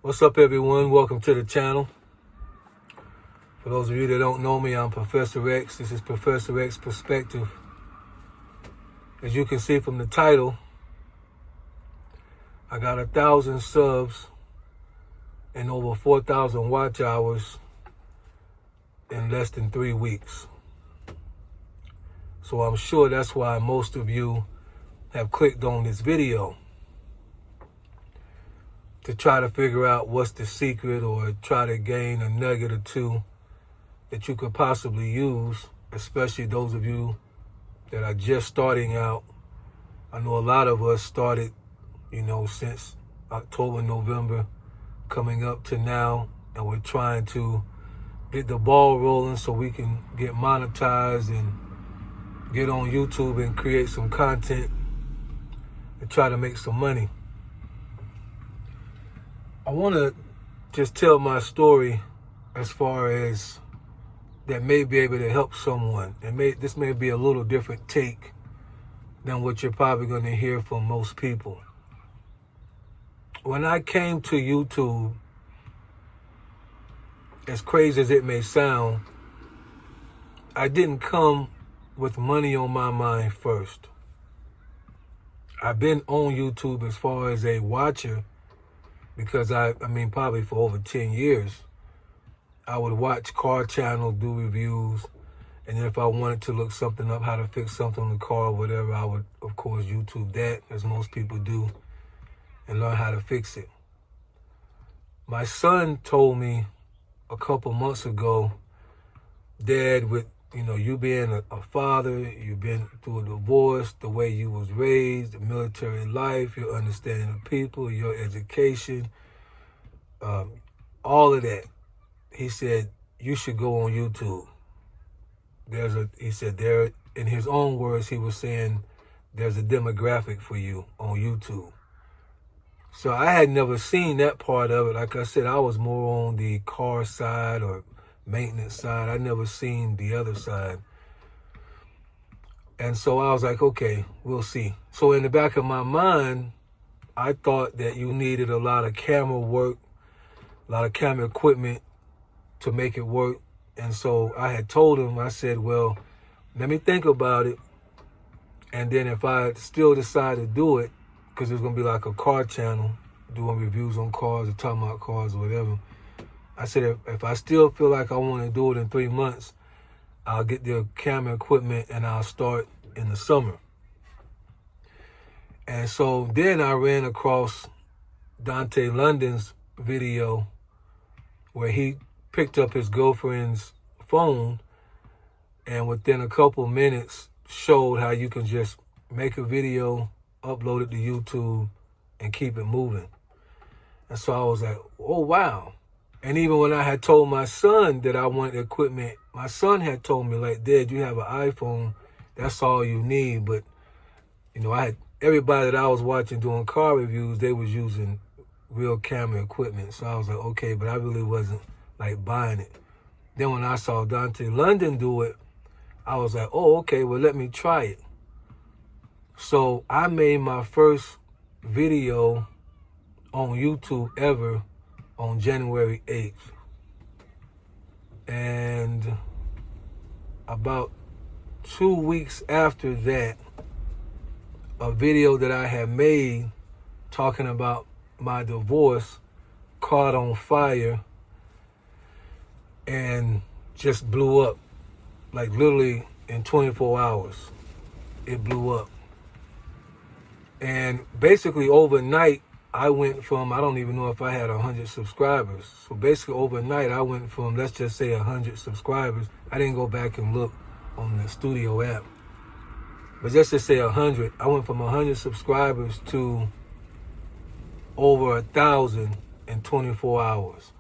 What's up, everyone? Welcome to the channel. For those of you that don't know me, I'm Professor X. This is Professor X Perspective. As you can see from the title, I got 1,000 subs and over 4,000 watch hours in less than 3 weeks. So I'm sure that's why most of you have clicked on this video, to try to figure out what's the secret or try to gain a nugget or two that you could possibly use, especially those of you that are just starting out. I know a lot of us started, since October, November, coming up to now, and we're trying to get the ball rolling so we can get monetized and get on YouTube and create some content and try to make some money. I want to just tell my story as far as that may be able to help someone. This may be a little different take than what you're probably going to hear from most people. When I came to YouTube, as crazy as it may sound, I didn't come with money on my mind first. I've been on YouTube as far as a watcher because probably for over 10 years, I would watch car channels, do reviews, and then if I wanted to look something up, how to fix something on the car or whatever, I would, of course, YouTube that, as most people do, and learn how to fix it. My son told me a couple months ago, Dad, with you being a father, you've been through a divorce, the way you was raised, the military life, your understanding of people, your education, all of that. He said, you should go on YouTube. He said there, in his own words, he was saying, there's a demographic for you on YouTube. So I had never seen that part of it. Like I said, I was more on the car side or maintenance side. I never seen the other side. And so I was like, okay, we'll see. So in the back of my mind, I thought that you needed a lot of camera work, a lot of camera equipment to make it work. And so I had told him, I said, well, let me think about it. And then if I still decide to do it, because it's going to be like a car channel, doing reviews on cars or talking about cars or whatever, I said, if I still feel like I want to do it in 3 months, I'll get the camera equipment and I'll start in the summer. And so then I ran across Dante London's video where he picked up his girlfriend's phone and within a couple minutes showed how you can just make a video, upload it to YouTube, and keep it moving. And so I was like, oh, wow. And even when I had told my son that I wanted equipment, my son had told me, like, Dad, you have an iPhone, that's all you need. But, I had everybody that I was watching doing car reviews, they was using real camera equipment. So I was like, okay, but I really wasn't like buying it. Then when I saw Dante London do it, I was like, oh, okay, well, let me try it. So I made my first video on YouTube ever on January 8th. And about 2 weeks after that, a video that I had made talking about my divorce caught on fire and just blew up. Like literally in 24 hours, it blew up. And basically overnight, I went from, I don't even know if I had 100 subscribers. So basically overnight, I went from, let's just say 100 subscribers. I didn't go back and look on the studio app. But just to say 100, I went from 100 subscribers to over 1,000 in 24 hours.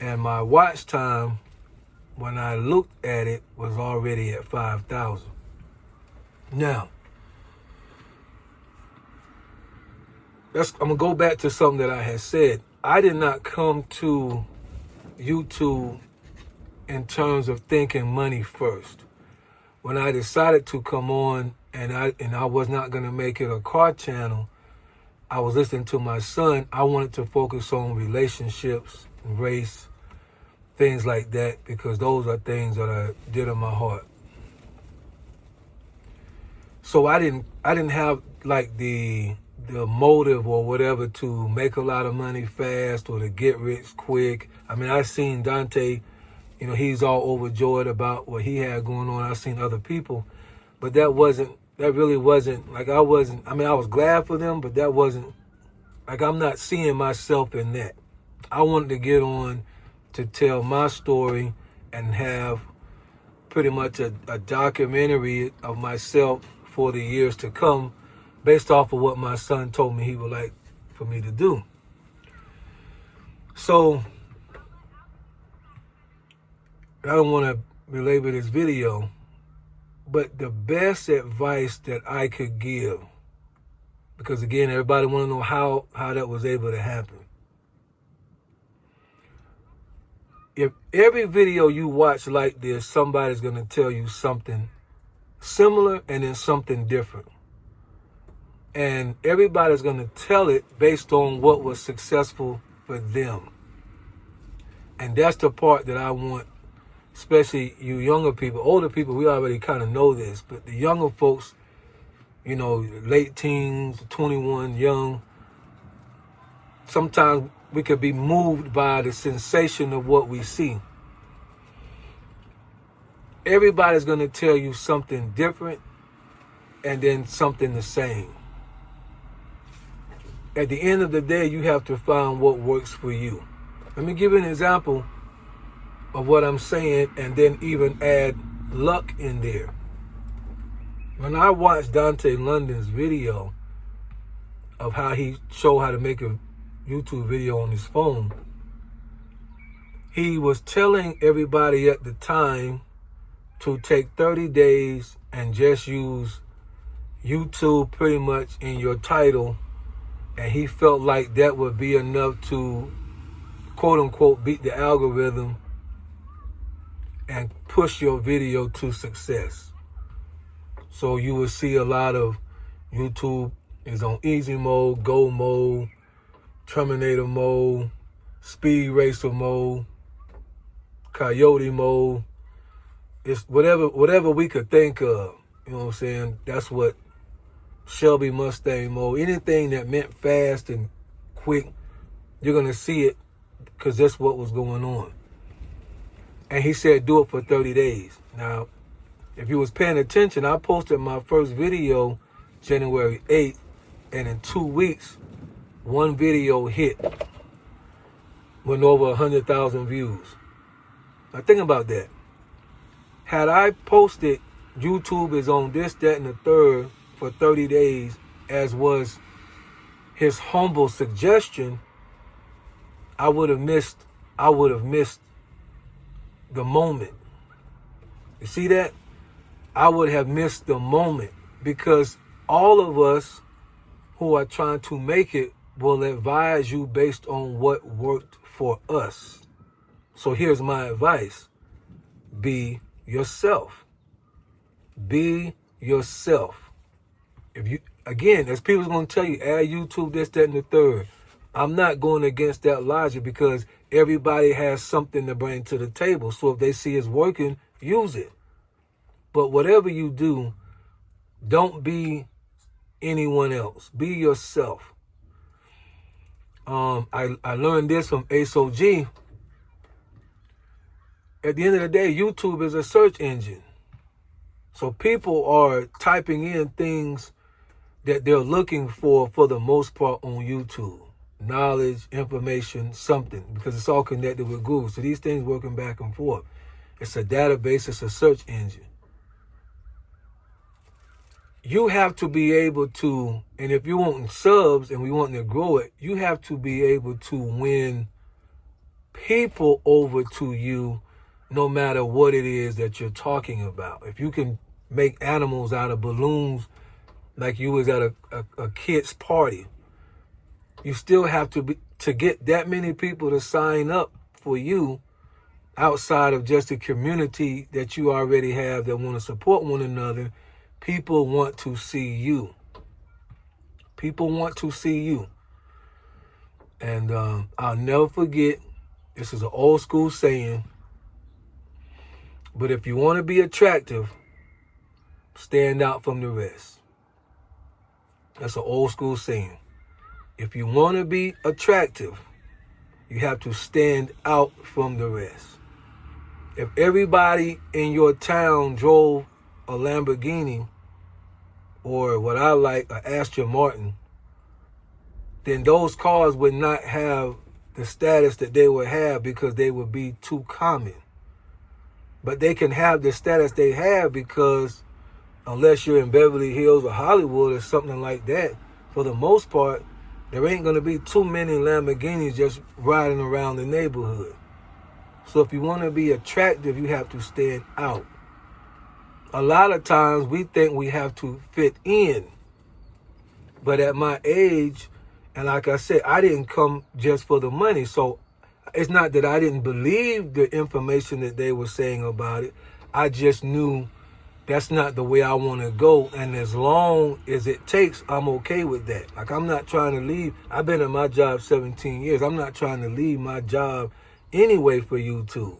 And my watch time, when I looked at it, was already at 5,000. Now, I'm going to go back to something that I had said. I did not come to YouTube in terms of thinking money first. When I decided to come on and I was not going to make it a car channel, I was listening to my son, I wanted to focus on relationships, race, things like that, because those are things that are dear to my heart. So I didn't have like the motive or whatever to make a lot of money fast or to get rich quick. I mean, I seen Dante, he's all overjoyed about what he had going on. I've seen other people, but that really wasn't, like I was glad for them, but that wasn't, like I'm not seeing myself in that. I wanted to get on to tell my story and have pretty much a documentary of myself for the years to come, based off of what my son told me he would like for me to do. So I don't want to belabor this video, but the best advice that I could give, because again, everybody want to know how that was able to happen. If every video you watch like this, somebody's going to tell you something similar and then something different. And everybody's going to tell it based on what was successful for them. And that's the part that I want, especially you younger people. Older people, we already kind of know this, but the younger folks, late teens, 21, young, sometimes we could be moved by the sensation of what we see. Everybody's going to tell you something different and then something the same. At the end of the day, you have to find what works for you. Let me give you an example of what I'm saying and then even add luck in there. When I watched Dante London's video of how he showed how to make a YouTube video on his phone, he was telling everybody at the time to take 30 days and just use YouTube pretty much in your title, and he felt like that would be enough to quote unquote beat the algorithm and push your video to success. So you will see a lot of YouTube is on easy mode, go mode, Terminator mode, speed racer mode, coyote mode. It's whatever we could think of. You know what I'm saying? That's what Shelby Mustang mode. Anything that meant fast and quick, you're going to see it because that's what was going on. And he said do it for 30 days. Now, if you was paying attention, I posted my first video January 8th, and in 2 weeks, one video hit. Went over 100,000 views. Now think about that. Had I posted YouTube is on this, that, and the third for 30 days, as was his humble suggestion, I would have missed the moment. You see that? I would have missed the moment, because all of us who are trying to make it will advise you based on what worked for us. So here's my advice. Be yourself. Be yourself. If you, again, as people's going to tell you, add YouTube, this, that, and the third. I'm not going against that logic, because everybody has something to bring to the table. So if they see it's working, use it. But whatever you do, don't be anyone else. Be yourself. I learned this from Ace OG. At the end of the day, YouTube is a search engine. So people are typing in things that they're looking for the most part on YouTube. Knowledge, information, something, because it's all connected with Google. So these things working back and forth. It's a database, it's a search engine. You have to be able to, and if you want subs and we want to grow it, you have to be able to win people over to you no matter what it is that you're talking about. If you can make animals out of balloons like you was at a kid's party, you still have to get that many people to sign up for you outside of just the community that you already have that want to support one another. People want to see you. People want to see you. And I'll never forget, this is an old school saying, but if you want to be attractive, stand out from the rest. That's an old school saying. If you want to be attractive, you have to stand out from the rest. If everybody in your town drove a Lamborghini, or what I like, an Aston Martin, then those cars would not have the status that they would have because they would be too common. But they can have the status they have because unless you're in Beverly Hills or Hollywood or something like that, for the most part, there ain't going to be too many Lamborghinis just riding around the neighborhood. So if you want to be attractive, you have to stand out. A lot of times we think we have to fit in. But at my age, and like I said, I didn't come just for the money. So it's not that I didn't believe the information that they were saying about it. I just knew that's not the way I want to go. And as long as it takes, I'm okay with that. Like, I'm not trying to leave. I've been at my job 17 years. I'm not trying to leave my job anyway for YouTube.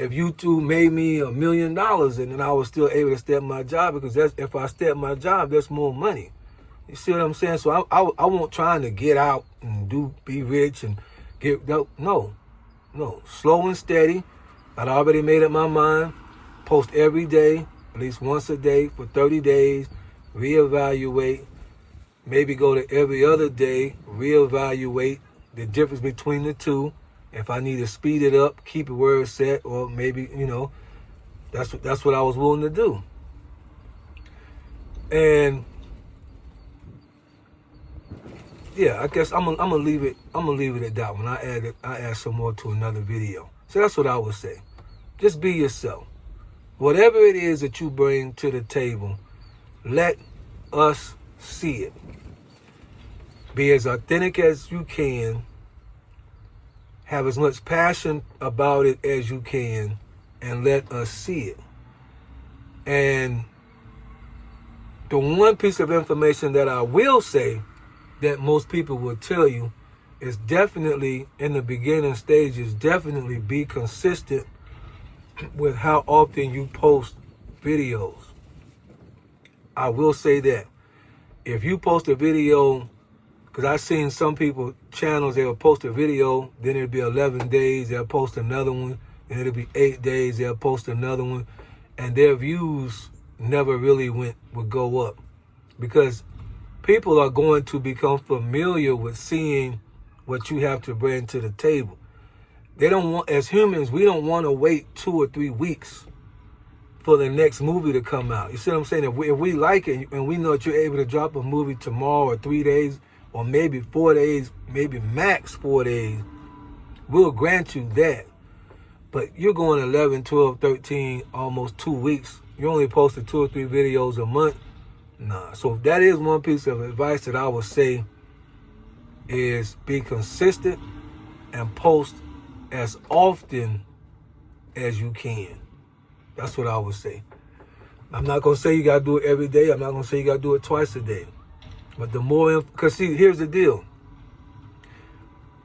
If YouTube made me $1 million and then I was still able to stay at my job, because if I stay at my job, that's more money. You see what I'm saying? So I won't trying to get out and be rich and no. Slow and steady. I'd already made up my mind. Post every day, at least once a day for 30 days. Reevaluate. Maybe go to every other day. Reevaluate the difference between the two. If I need to speed it up, keep it where it's at, or maybe, that's what I was willing to do. And yeah, I guess I'm gonna leave it. I'm gonna leave it at that one. I add some more to another video. So that's what I would say. Just be yourself. Whatever it is that you bring to the table, let us see it. Be as authentic as you can. Have as much passion about it as you can, and let us see it. And the one piece of information that I will say that most people will tell you is definitely in the beginning stages, definitely be consistent with how often you post videos. I will say that. If you post a video, because I've seen some people, channels, they'll post a video, then it'll be 11 days, they'll post another one, then it'll be 8 days, they'll post another one, and their views never really would go up. Because people are going to become familiar with seeing what you have to bring to the table. They don't want, as humans, we don't want to wait 2 or 3 weeks for the next movie to come out. You see what I'm saying? If we like it and we know that you're able to drop a movie tomorrow or 3 days or maybe 4 days, maybe max 4 days, we'll grant you that. But you're going 11, 12, 13, almost 2 weeks. You only posted 2 or 3 videos a month. Nah. So that is one piece of advice that I would say is be consistent and post as often as you can. That's what I would say. I'm not going to say you got to do it every day. I'm not going to say you got to do it twice a day. But the more, because see, here's the deal.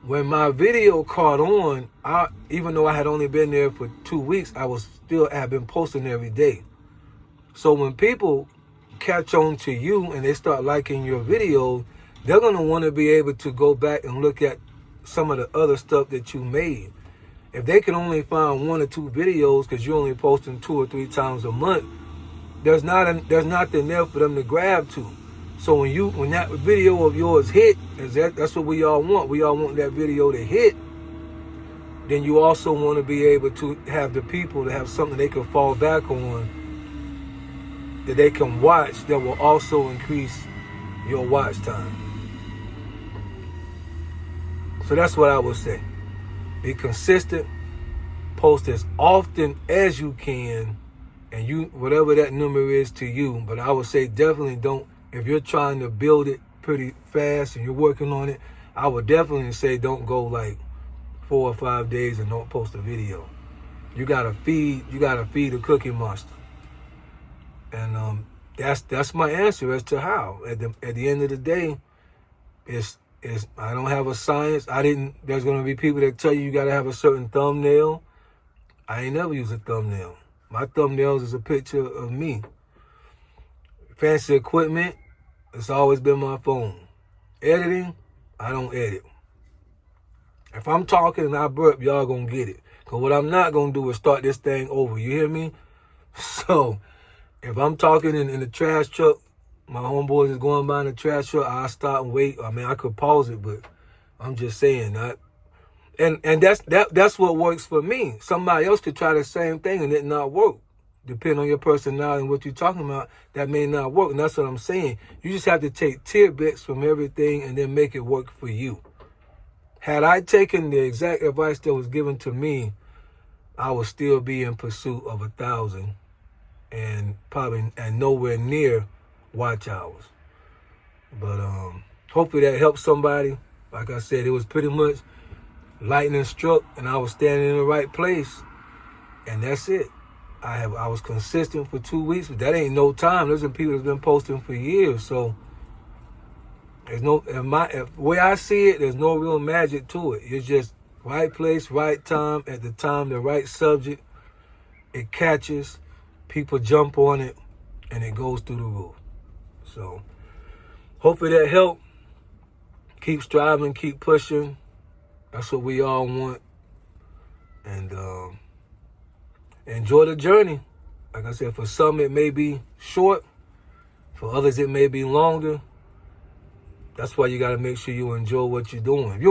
When my video caught on, even though I had only been there for 2 weeks, I had been posting every day. So when people catch on to you and they start liking your videos, they're going to want to be able to go back and look at some of the other stuff that you made. If they can only find 1 or 2 videos because you're only posting 2 or 3 times a month, there's nothing there for them to grab to. So when that video of yours hit, that's what we all want. We all want that video to hit. Then you also want to be able to have the people to have something they can fall back on, that they can watch, that will also increase your watch time. So that's what I would say. Be consistent, post as often as you can, and you, whatever that number is to you. But I would say definitely don't, if you're trying to build it pretty fast and you're working on it, I would definitely say don't go like 4 or 5 days and don't post a video. You gotta feed the Cookie Monster. And That's my answer as to how. At the end of the day, it's I don't have a science. There's gonna be people that tell you gotta have a certain thumbnail. I ain't never used a thumbnail. My thumbnails is a picture of me. Fancy equipment, it's always been my phone. Editing, I don't edit. If I'm talking and I burp, y'all gonna get it. Because what I'm not gonna do is start this thing over. You hear me? So, if I'm talking in the trash truck, my homeboys is going by in the trash truck, I'll stop and wait. I mean, I could pause it, but I'm just saying that. And that's what works for me. Somebody else could try the same thing and it not work. Depending on your personality and what you're talking about, that may not work. And that's what I'm saying. You just have to take tidbits from everything and then make it work for you. Had I taken the exact advice that was given to me, I would still be in pursuit of 1,000 and nowhere near watch hours. But hopefully that helps somebody. Like I said, it was pretty much lightning struck and I was standing in the right place. And that's it. I was consistent for 2 weeks, but that ain't no time. There's been people that's been posting for years. So there's the way I see it, there's no real magic to it. It's just right place, right time, at the time, the right subject. It catches, people jump on it, and it goes through the roof. So hopefully that helped. Keep striving, keep pushing. That's what we all want. And enjoy the journey. Like I said, for some it may be short. For others it may be longer. That's why you got to make sure you enjoy what you're doing. If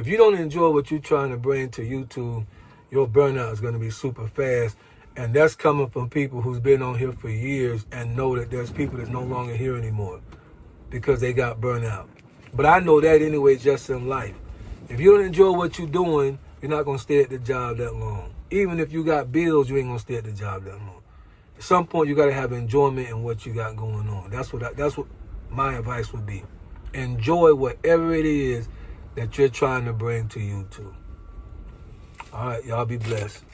you don't enjoy what you're trying to bring to YouTube, your burnout is going to be super fast. And that's coming from people who's been on here for years and know that there's people that's no longer here anymore because they got burnt out. But I know that anyway, just in life. If you don't enjoy what you're doing, you're not going to stay at the job that long. Even if you got bills, you ain't going to stay at the job that long. At some point, you got to have enjoyment in what you got going on. That's what my advice would be. Enjoy whatever it is that you're trying to bring to YouTube. All right, y'all be blessed.